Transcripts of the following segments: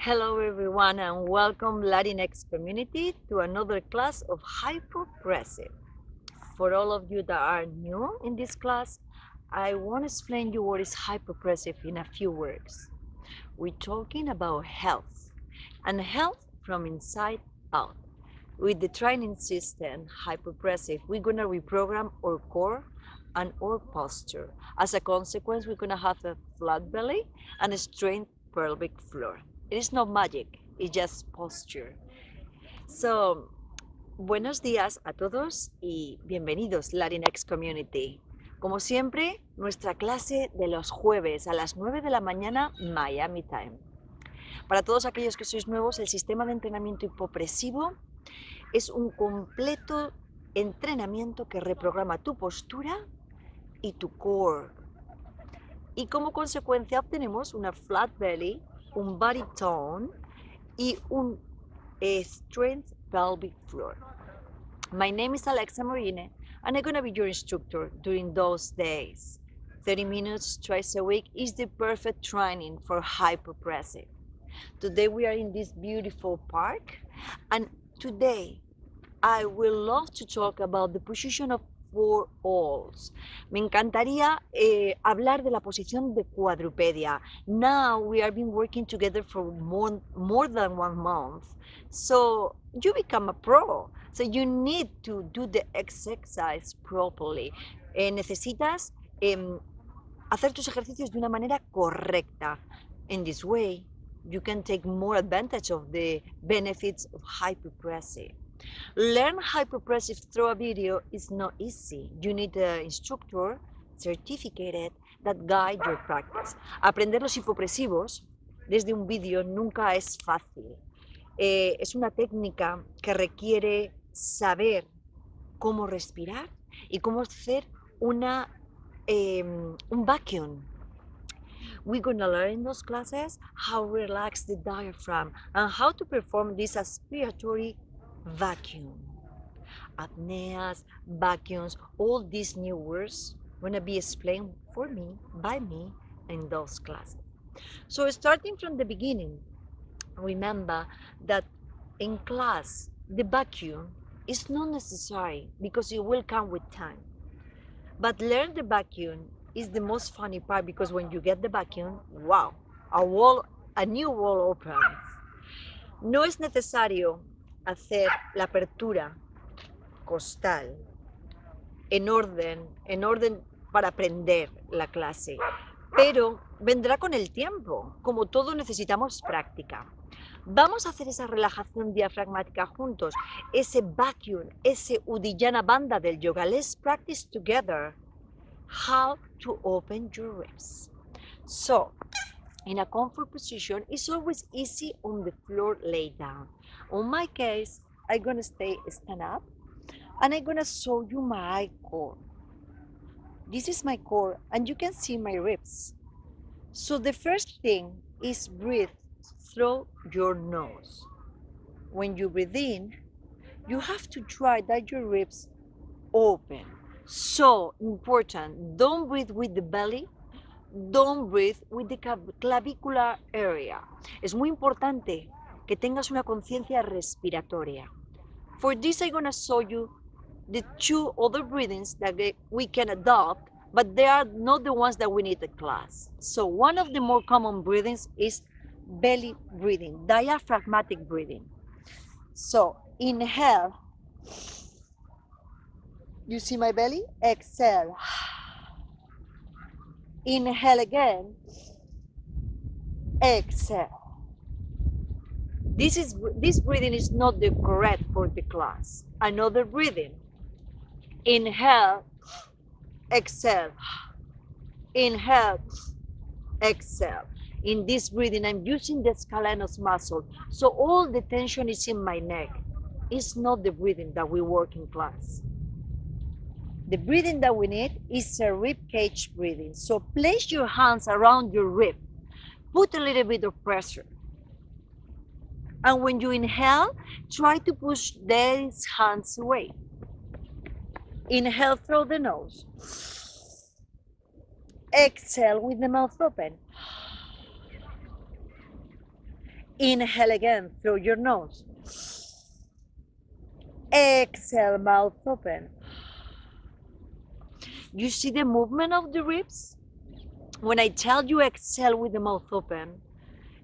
Hello everyone and welcome Latinx community to another class of Hypopressive. For all of you that are new in this class, I want to explain you what is hypopressive in a few words. We're talking about health and health from inside out. With the training system Hypopressive, we're going to reprogram our core and our posture. As a consequence, we're going to have a flat belly and a straight pelvic floor. It is not magic, it's just posture. So, buenos días a todos y bienvenidos Latinx Community. Como siempre, nuestra clase de los jueves a las 9 de la mañana Miami Time. Para todos aquellos que sois nuevos, el sistema de entrenamiento hipopresivo es un completo entrenamiento que reprograma tu postura y tu core. Y como consecuencia obtenemos una flat belly, un body tone y un straight pelvic floor. My name is Alexa Morine and I'm going to be your instructor during those days. 30 minutes twice a week is the perfect training for hypopressive. Today we are in this beautiful park and today I will love to talk about the position of four alls. Me encantaría hablar de la posición de cuadrupedia. Now we have been working together for more than 1 month. So you become a pro. So you need to do the exercise properly. Necesitas hacer tus ejercicios de una manera correcta. In this way, you can take more advantage of the benefits of hypopressive. Learn hypopressive through a video is not easy. You need an instructor certificated that guide your practice. Aprender los hipopresivos desde un vídeo nunca es fácil. Es una técnica que requiere saber cómo respirar y cómo hacer un vacuum. We're going to learn in those classes how to relax the diaphragm and how to perform this aspiratory vacuum. Apneas, vacuums, all these new words going to be explained for me, by me, in those classes. So starting from the beginning, remember that in class, the vacuum is not necessary because it will come with time. But learn the vacuum is the most funny part because when you get the vacuum, wow, a new wall opens. No es necesario hacer la apertura costal en orden para aprender la clase. pero vendrá con el tiempo. Como todo necesitamos práctica. Vamos a hacer esa relajación diafragmática juntos, ese vacuum, ese Uddiyana Bandha del yoga. Let's practice together how to open your ribs. So, in a comfort position, it's always easy on the floor, lay down. On my case, I'm gonna stand up, and I'm gonna show you my core. This is my core, and you can see my ribs. So the first thing is breathe through your nose. When you breathe in, you have to try that your ribs open. So important. Don't breathe with the belly. Don't breathe with the clavicular area. Es muy importante que tengas una conciencia respiratoria. For this, I'm going to show you the two other breathings that we can adopt, but they are not the ones that we need in class. So one of the more common breathings is belly breathing, diaphragmatic breathing. So inhale. You see my belly? Exhale. Inhale again. Exhale. This breathing is not the correct for the class. Another breathing. Inhale. Exhale. Inhale. Exhale. In this breathing, I'm using the scalenus muscle, so all the tension is in my neck. It's not the breathing that we work in class. The breathing that we need is a rib cage breathing. So place your hands around your rib. Put a little bit of pressure. And when you inhale, try to push these hands away. Inhale through the nose. Exhale with the mouth open. Inhale again through your nose. Exhale, mouth open. You see the movement of the ribs? When I tell you exhale with the mouth open,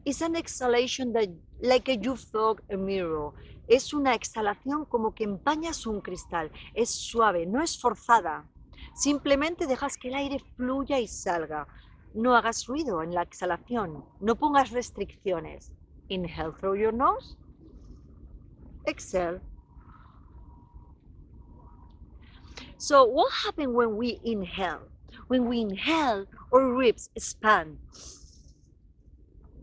it's an exhalation that like you fog a mirror. Es una exhalación como que empañas un cristal. Es suave, no es forzada. Simplemente dejas que el aire fluya y salga. No hagas ruido en la exhalación. No pongas restricciones. Inhale through your nose. Exhale. So what happens when we inhale? When we inhale, our ribs expand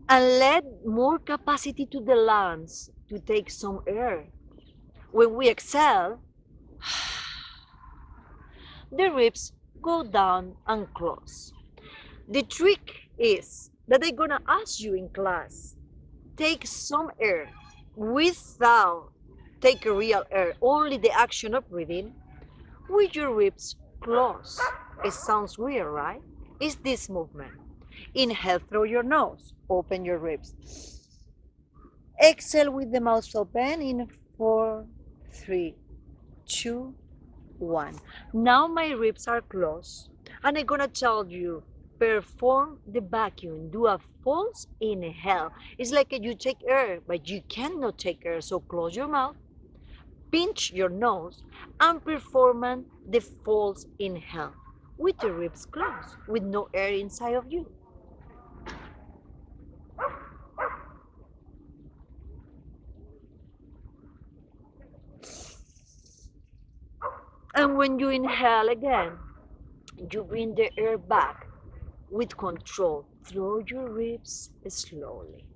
and let more capacity to the lungs to take some air. When we exhale, the ribs go down and close. The trick is that I'm gonna ask you in class, take some air without take a real air, only the action of breathing with your ribs closed. It sounds weird, right? It's this movement. Inhale through your nose, open your ribs. Exhale with the mouth open in 4, 3, 2, 1. Now my ribs are closed, and I'm gonna tell you, perform the vacuum. Do a false inhale. It's like you take air, but you cannot take air, so close your mouth, pinch your nose, and perform the false inhale with the ribs closed, with no air inside of you. And when you inhale again, you bring the air back with control through your ribs slowly.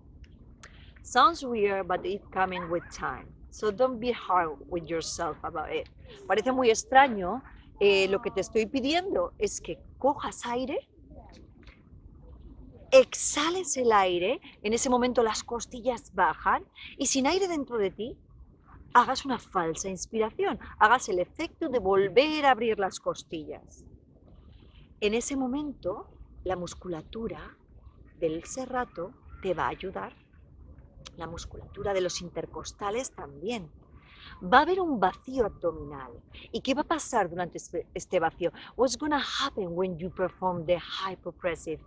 Sounds weird, but it's coming with time. So don't be hard with yourself about it. Parece muy extraño. Lo que te estoy pidiendo es que cojas aire, exhales el aire, en ese momento las costillas bajan y sin aire dentro de ti, hagas una falsa inspiración, hagas el efecto de volver a abrir las costillas. En ese momento, la musculatura del serrato te va a ayudar, la musculatura de los intercostales también. Va a haber un vacío abdominal. ¿Y qué va a pasar durante este vacío? What's going to happen when you perform the hypopressive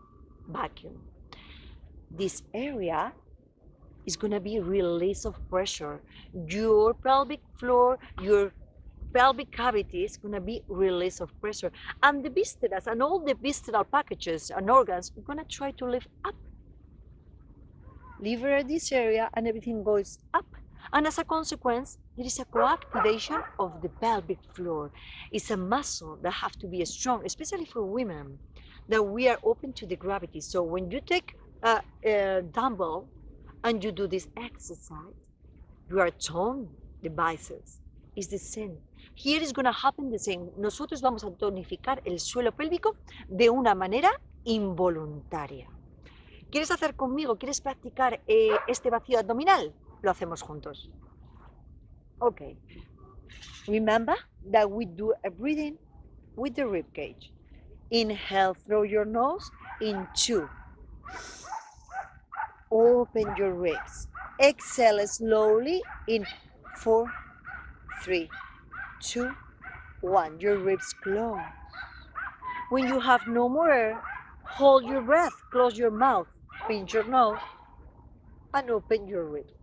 vacuum? This area is going to be release of pressure. Your pelvic floor, your pelvic cavity is going to be release of pressure. And the viscerals and all the visceral packages and organs are going to try to lift up. Liberate this area and everything goes up. And as a consequence, there is a coactivation of the pelvic floor. It's a muscle that have to be strong, especially for women, that we are open to the gravity. So when you take a dumbbell and you do this exercise, you are tone the biceps. It's the same. Here is going to happen the same. Nosotros vamos a tonificar el suelo pélvico de una manera involuntaria. ¿Quieres hacer conmigo? ¿Quieres practicar este vacío abdominal? Lo hacemos juntos. Okay. Remember that we do a breathing with the rib cage. Inhale through your nose in 2. Open your ribs. Exhale slowly in 4, 3, 2, 1. Your ribs close. When you have no more air, hold your breath, close your mouth, pinch your nose, and open your ribs.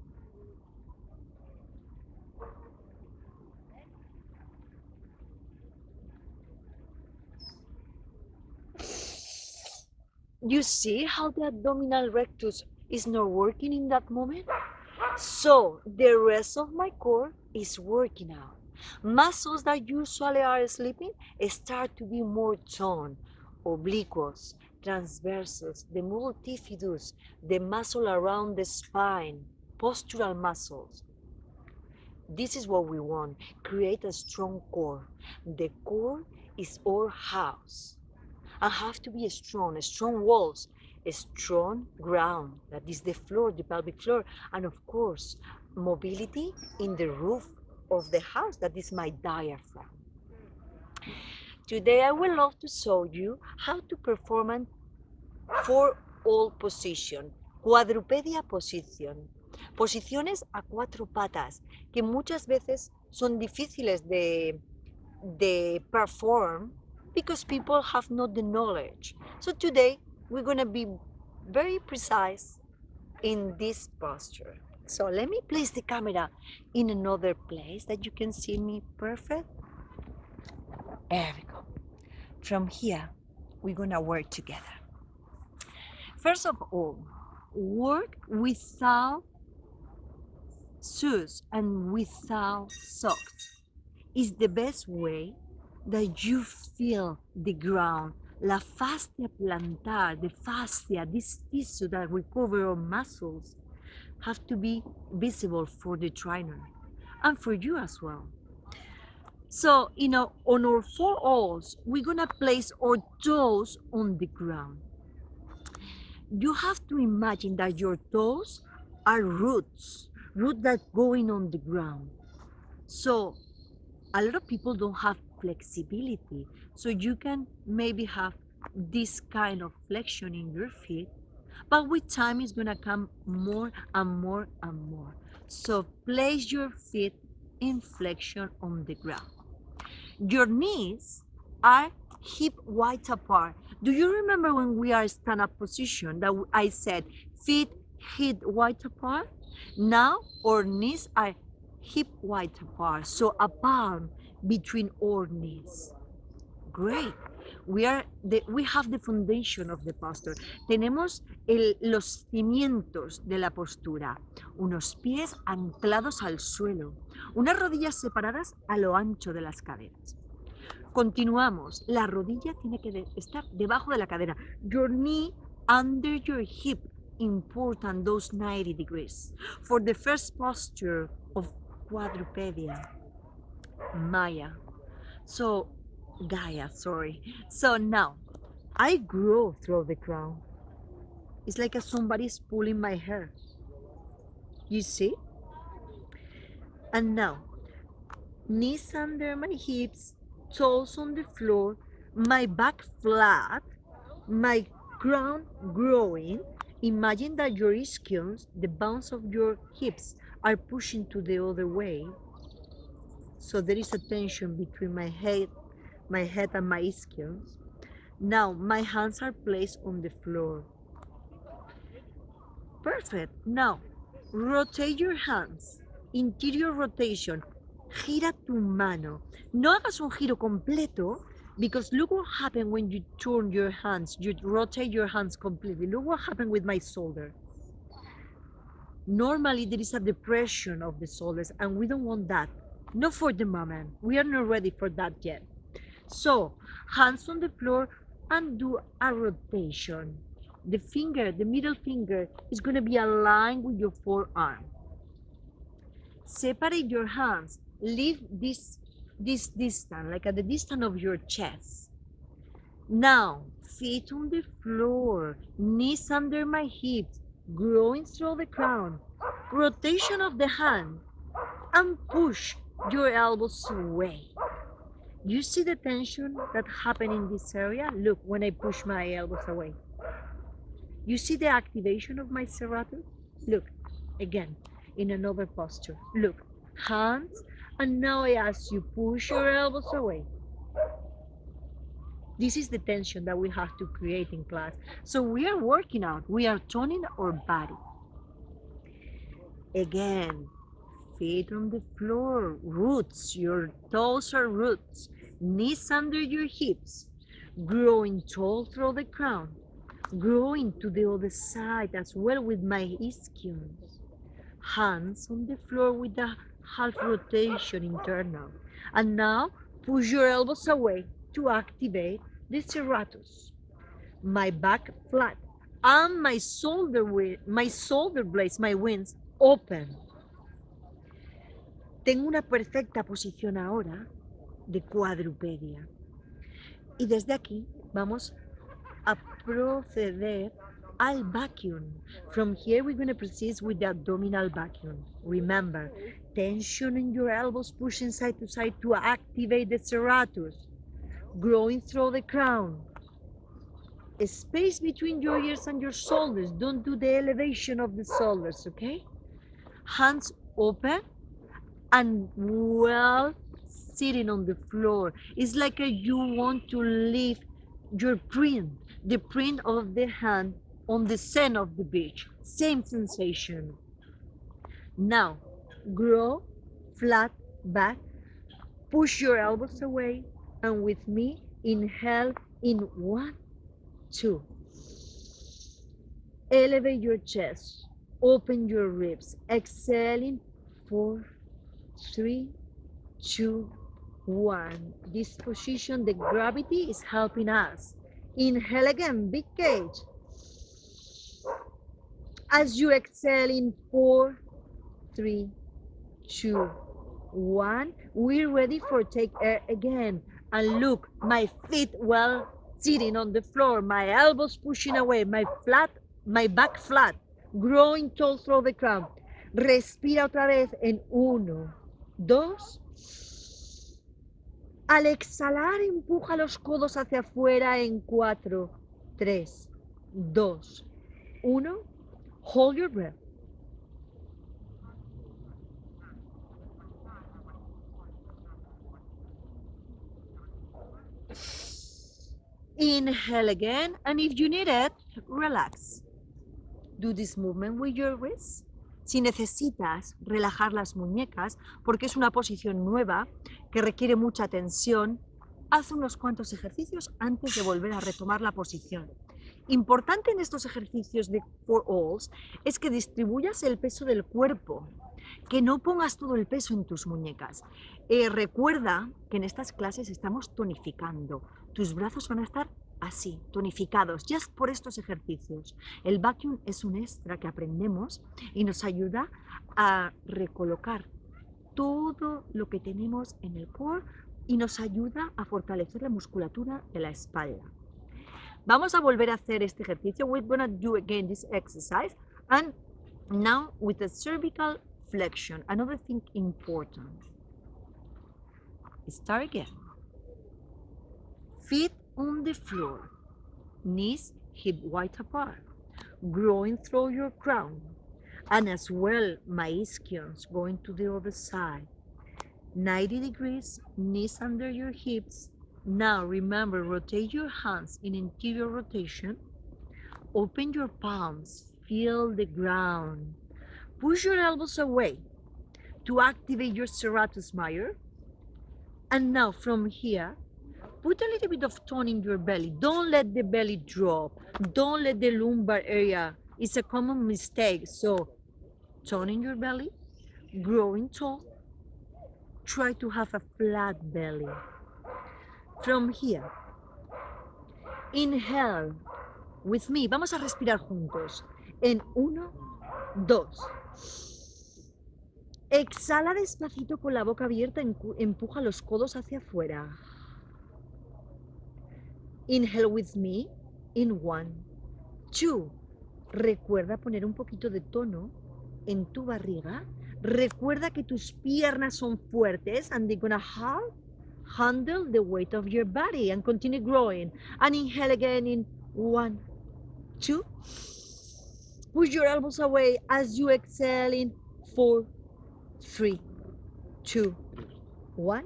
You see how the abdominal rectus is not working in that moment? So the rest of my core is working out. Muscles that usually are sleeping start to be more toned. Obliquos, transversus, the multifidus, the muscle around the spine, postural muscles. This is what we want. Create a strong core. The core is our house. And have to be strong walls, a strong ground, that is the floor, the pelvic floor, and of course, mobility in the roof of the house, that is my diaphragm. Today I would love to show you how to perform a 4-all position, cuadrupedia position, posiciones a 4 patas, que muchas veces son difíciles de perform because people have not the knowledge. So today we're going to be very precise in this posture. So let me place the camera in another place that you can see me perfect. There we go. From here, we're going to work together. First of all, work without shoes and without socks is the best way that you feel the ground. La fascia plantar, the fascia, this tissue that recover our muscles, have to be visible for the trainer and for you as well. So, on our 4 alls, we're gonna place our toes on the ground. You have to imagine that your toes are roots that going on the ground. So a lot of people don't have flexibility, so you can maybe have this kind of flexion in your feet, but with time it's gonna come more and more and more. So place your feet in flexion on the ground. Your knees are hip wide apart. Do you remember when we are stand-up position that I said feet hip wide apart? Now our knees are hip wide apart, so a palm between our knees. Great. We have the foundation of the posture. Tenemos los cimientos de la postura. Unos pies anclados al suelo. Unas rodillas separadas a lo ancho de las caderas. Continuamos. La rodilla tiene que estar debajo de la cadera. Your knee under your hip. Important, those 90 degrees. For the first posture of quadrupedia, Maya. So, Gaia, sorry. So now, I grow through the crown. It's like somebody's pulling my hair. You see? And now, knees under my hips, toes on the floor, my back flat, my crown growing. Imagine that your ischions, the bones of your hips, are pushing to the other way. So there is a tension between my head and my ischions. Now my hands are placed on the floor. Perfect. Now rotate your hands. Interior rotation. Gira tu mano. No hagas un giro completo, because look what happened when you turn your hands, you rotate your hands completely. Look what happened with my shoulder. Normally there is a depression of the shoulders, and we don't want that. Not for the moment. We are not ready for that yet. So, hands on the floor and do a rotation. The finger, the middle finger, is going to be aligned with your forearm. Separate your hands. Leave this distance, like at the distance of your chest. Now, feet on the floor, knees under my hips, growing through the crown. Rotation of the hand, and push your elbows away. You see the tension that happened in this area? Look, when I push my elbows away. You see the activation of my serratus? Look, again, in another posture. Look, hands, and now I ask you, push your elbows away. This is the tension that we have to create in class. So we are working out, we are toning our body. Again, feet on the floor, roots, your toes are roots, knees under your hips, growing tall through the crown, growing to the other side as well with my ischions. Hands on the floor with a half rotation internal. And now push your elbows away to activate the serratus. My back flat and my shoulder blades, my wings open. Tengo una perfecta posición ahora de cuadrupedia. Y desde aquí vamos a proceder al vacuum. From here we're going to proceed with the abdominal vacuum. Remember, tension in your elbows, pushing side to side to activate the serratus. Growing through the crown. A space between your ears and your shoulders. Don't do the elevation of the shoulders, okay? Hands open and well sitting on the floor. It's like you want to leave your print, the print of the hand on the sand of the beach. Same sensation. Now, grow flat back, push your elbows away, and with me, inhale in 1, 2. Elevate your chest, open your ribs, exhaling 4, 3, 2, 1. This position, the gravity is helping us. Inhale again, big cage. As you exhale in 4, 3, 2, 1, we're ready for take air again. And look, my feet well sitting on the floor, my elbows pushing away, my back flat, growing tall through the crown. Respira otra vez en 1, 2. Al exhalar, empuja los codos hacia afuera en 4, 3, 2, 1. Hold your breath. Inhale again, and if you need it, relax. Do this movement with your wrists. Si necesitas relajar las muñecas, porque es una posición nueva que requiere mucha tensión, haz unos cuantos ejercicios antes de volver a retomar la posición. Importante en estos ejercicios de 4-Alls es que distribuyas el peso del cuerpo, que no pongas todo el peso en tus muñecas. Recuerda que en estas clases estamos tonificando. Tus brazos van a estar así, tonificados, ya por estos ejercicios. El vacuum es un extra que aprendemos y nos ayuda a recolocar todo lo que tenemos en el core y nos ayuda a fortalecer la musculatura de la espalda. Vamos a volver a hacer este ejercicio. We're going to do again this exercise, and now with the cervical flexion. Another thing important. Start again. Feet on the floor, knees hip wide apart, growing through your crown, and as well my ischions going to the other side. 90 degrees, knees under your hips. Now remember, rotate your hands in interior rotation. Open your palms, feel the ground. Push your elbows away to activate your serratus major. And now from here, put a little bit of tone in your belly. Don't let the belly drop. Don't let the lumbar area. It's a common mistake. So tone in your belly, growing tall. Try to have a flat belly. From here, inhale with me. Vamos a respirar juntos. En 1, 2. Exhala despacito con la boca abierta, empuja los codos hacia afuera. Inhale with me in 1, 2. Recuerda poner un poquito de tono en tu barriga. Recuerda que tus piernas son fuertes and they're gonna handle the weight of your body and continue growing. And inhale again in 1, 2. Push your elbows away as you exhale in 4, 3, 2, 1.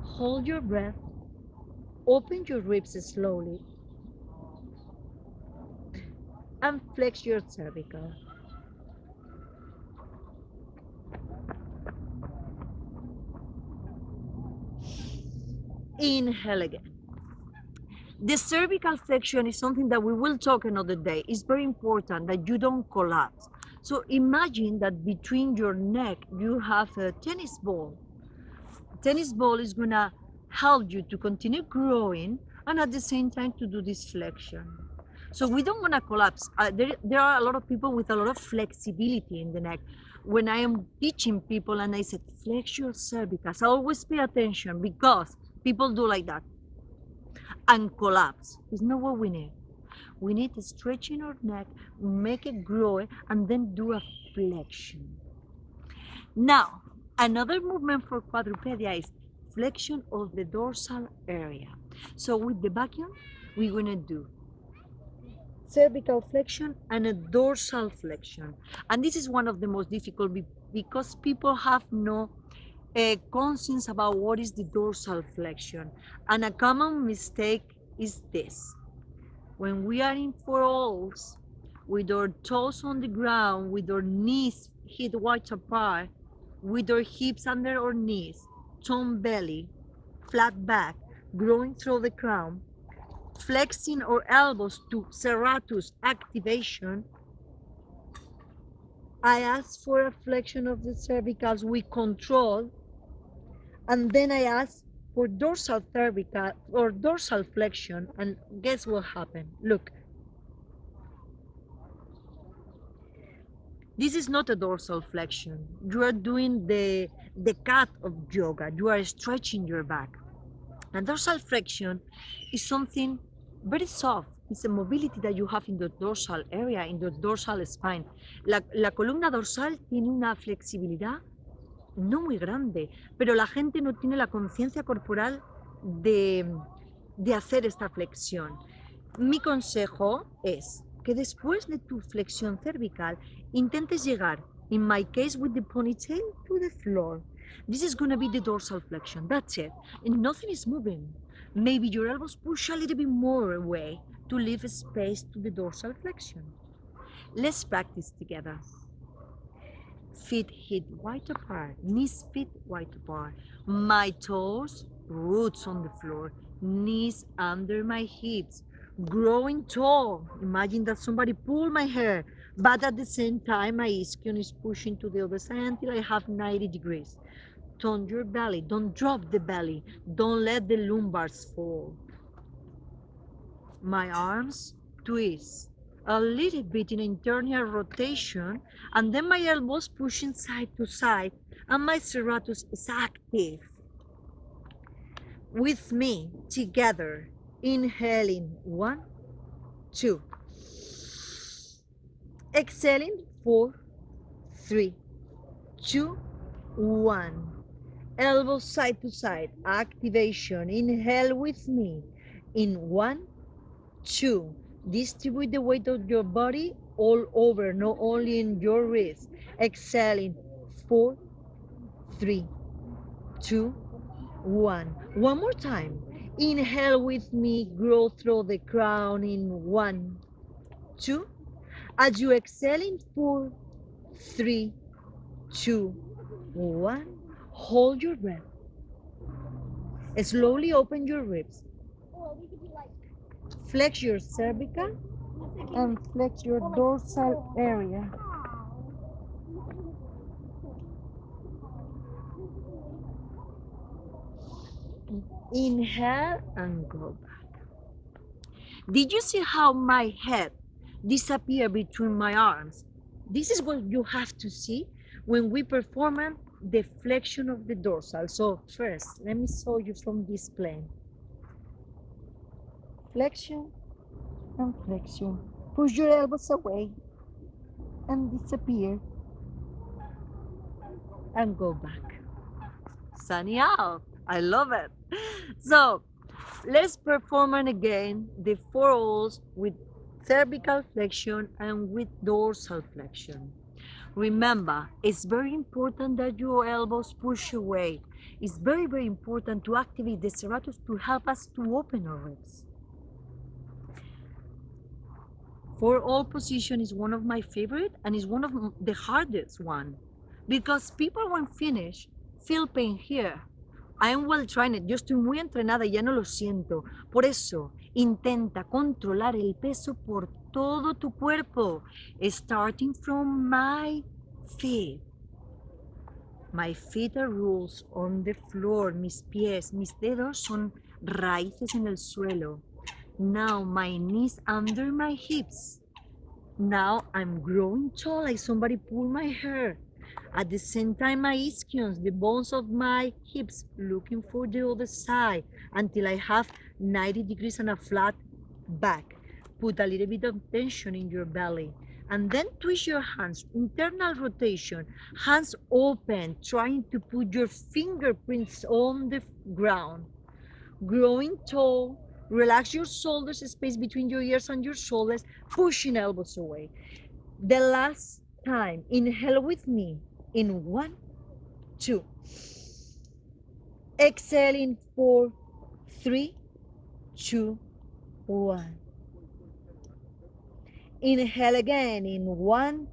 Hold your breath. Open your ribs slowly. And flex your cervical. Inhale again. The cervical flexion is something that we will talk another day. It's very important that you don't collapse. So imagine that between your neck, you have a tennis ball. Tennis ball is gonna help you to continue growing and at the same time to do this flexion. So we don't wanna collapse. There are a lot of people with a lot of flexibility in the neck. When I am teaching people and I said, flex your cervicals, I always pay attention because people do like that and collapse. It's not what we need. We need to stretch in our neck, make it grow, and then do a flexion. Now, another movement for quadrupedia is flexion of the dorsal area. So with the vacuum, we're gonna do cervical flexion and a dorsal flexion. And this is one of the most difficult because people have no conscience about what is the dorsal flexion. And a common mistake is this. When we are in forearms, with our toes on the ground, with our knees hip wide apart, with our hips under our knees, toned belly, flat back, growing through the crown, flexing our elbows to serratus activation, I ask for a flexion of the cervicals with control, and then I ask for dorsal cervical or dorsal flexion, and guess what happened? Look. This is not a dorsal flexion. You are doing the cat of yoga. You are stretching your back. And dorsal flexion is something very soft. It's a mobility that you have in the dorsal area, in the dorsal spine. La columna dorsal tiene una flexibilidad no muy grande, pero la gente no tiene la conciencia corporal de hacer esta flexión. Mi consejo es que después de tu flexión cervical intentes llegar, in my case with the ponytail, to the floor. This is going to be the dorsal flexion, that's it, and nothing is moving. Maybe your elbows push a little bit more away to leave space to the dorsal flexion. Let's practice together. Feet hip wide apart, knees feet wide apart, my toes roots on the floor, knees under my hips, growing tall. Imagine that somebody pulled my hair, but at the same time my ischion is pushing to the other side until I have 90 degrees. Tone your belly, don't drop the belly, don't let the lumbars fall. My arms twist a little bit in internal rotation, and then my elbows pushing side to side, and my serratus is active. With me, together, inhaling 1, 2. Exhaling 4, 3, 2, 1. Elbows side to side, activation. Inhale with me in 1, 2. Distribute the weight of your body all over, not only in your wrist. Exhaling 4, 3, 2, 1. One more time. Inhale with me, grow through the crown in 1, 2. As you exhale in 4, 3, 2, 1. Hold your breath. Slowly open your ribs. Flex your cervical and flex your dorsal area. Inhale and go back. Did you see how my head disappeared between my arms? This is what you have to see when we perform the flexion of the dorsal. So first, let me show you from this plane. Flexion and flexion. Push your elbows away and disappear and go back. Sunny out. I love it. So let's perform again the 4 O's with cervical flexion and with dorsal flexion. Remember, it's very important that your elbows push away. It's very, very important to activate the serratus to help us to open our ribs. 4 all position is one of my favorite and is one of the hardest one because people when finish feel pain here. I am well trained, yo estoy muy entrenada y ya no lo siento. Por eso, intenta controlar el peso por todo tu cuerpo, starting from my feet. My feet are rules on the floor, mis pies, mis dedos son raíces en el suelo. Now my knees under my hips. Now I'm growing tall like somebody pulled my hair. At the same time, my ischions, the bones of my hips, looking for the other side until I have 90 degrees and a flat back. Put a little bit of tension in your belly. And then twist your hands, internal rotation, hands open, trying to put your fingerprints on the ground. Growing tall, relax your shoulders, space between your ears and your shoulders, pushing elbows away. The last time, inhale with me in 1, 2. Exhale in 4, 3, 2, 1. Inhale again in 1,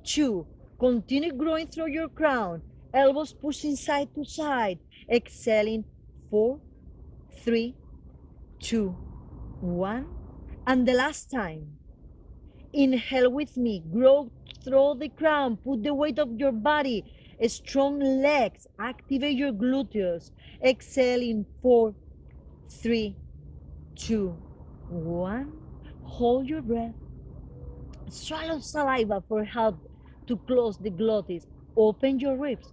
2. Continue growing through your crown. Elbows pushing side to side. Exhale in 4, 3, 2, 1. And the last time. Inhale with me. Grow through the crown. Put the weight of your body. Strong legs. Activate your gluteus. Exhale in 4, 3, 2, 1. Hold your breath. Swallow saliva for help to close the glottis. Open your ribs.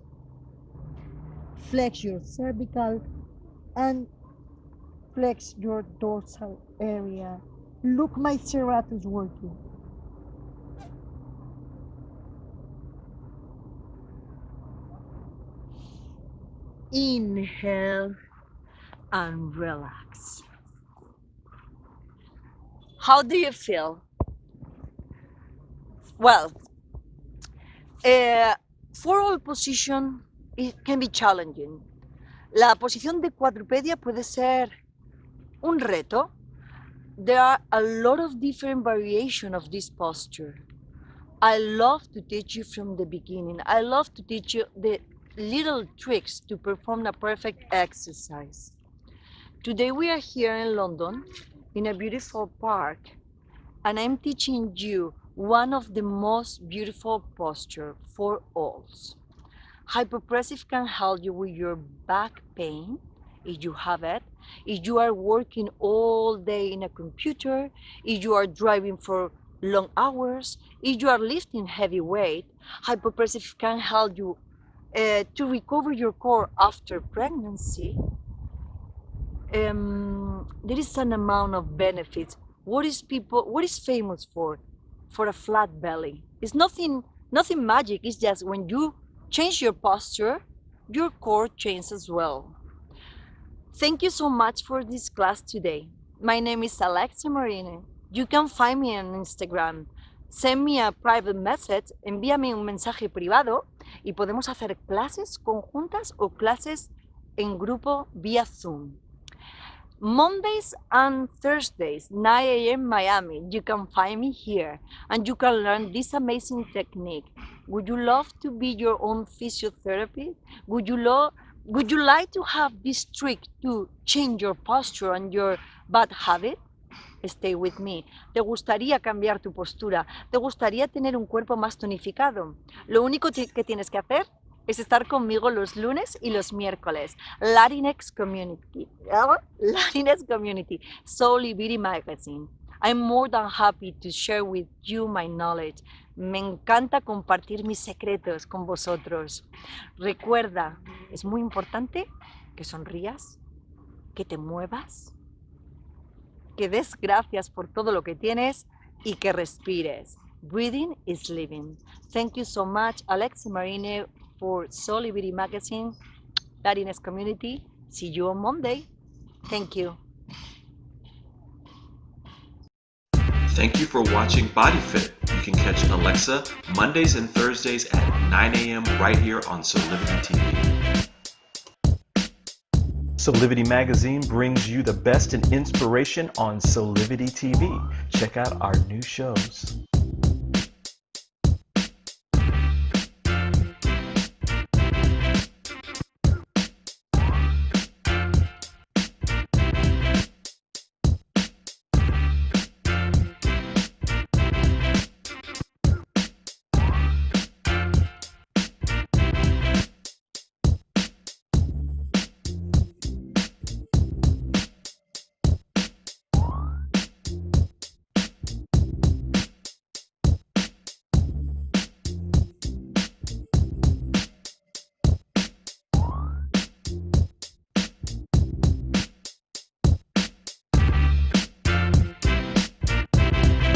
Flex your cervical and flex your dorsal area. Look, my serratus working. Inhale and relax. How do you feel? Well, for all position, it can be challenging. La posición de cuadrupedia puede ser un reto. There are a lot of different variations of this posture. I love to teach you from the beginning. I love to teach you the little tricks to perform a perfect exercise. Today we are here in London in a beautiful park and I'm teaching you one of the most beautiful postures for all. Hypopressive can help you with your back pain if you have it, if you are working all day in a computer, if you are driving for long hours, if you are lifting heavy weight. Hypopressive can help you to recover your core after pregnancy. There is an amount of benefits. What is famous for? For a flat belly. It's nothing magic. It's just when you change your posture, your core changes as well. Thank you so much for this class today. My name is Alexia Marine. You can find me on Instagram. Send me a private message, envíame un mensaje privado y podemos hacer clases conjuntas o clases en grupo vía Zoom. Mondays and Thursdays, 9 a.m. Miami, you can find me here and you can learn this amazing technique. Would you love to be your own physiotherapist? Would you like to have this trick to change your posture and your bad habit? Stay with me. ¿Te gustaría cambiar tu postura? ¿Te gustaría tener un cuerpo más tonificado? Lo único que tienes que hacer es estar conmigo los lunes y los miércoles. Latinx Community, Soul Beauty Magazine. I'm more than happy to share with you my knowledge. Me encanta compartir mis secretos con vosotros. Recuerda, es muy importante que sonrías, que te muevas, que des gracias por todo lo que tienes y que respires. Breathing is living. Thank you so much, Alexi Marine, for Soul Beauty Magazine, Latinx Community. See you on Monday. Thank you. Thank you for watching BODYFIT. You can catch Alexa Mondays and Thursdays at 9 a.m. right here on Solivity TV. Solivity Magazine brings you the best in inspiration on Solivity TV. Check out our new shows.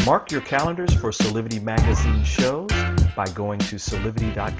Mark your calendars for Solivity Magazine shows by going to solivity.com.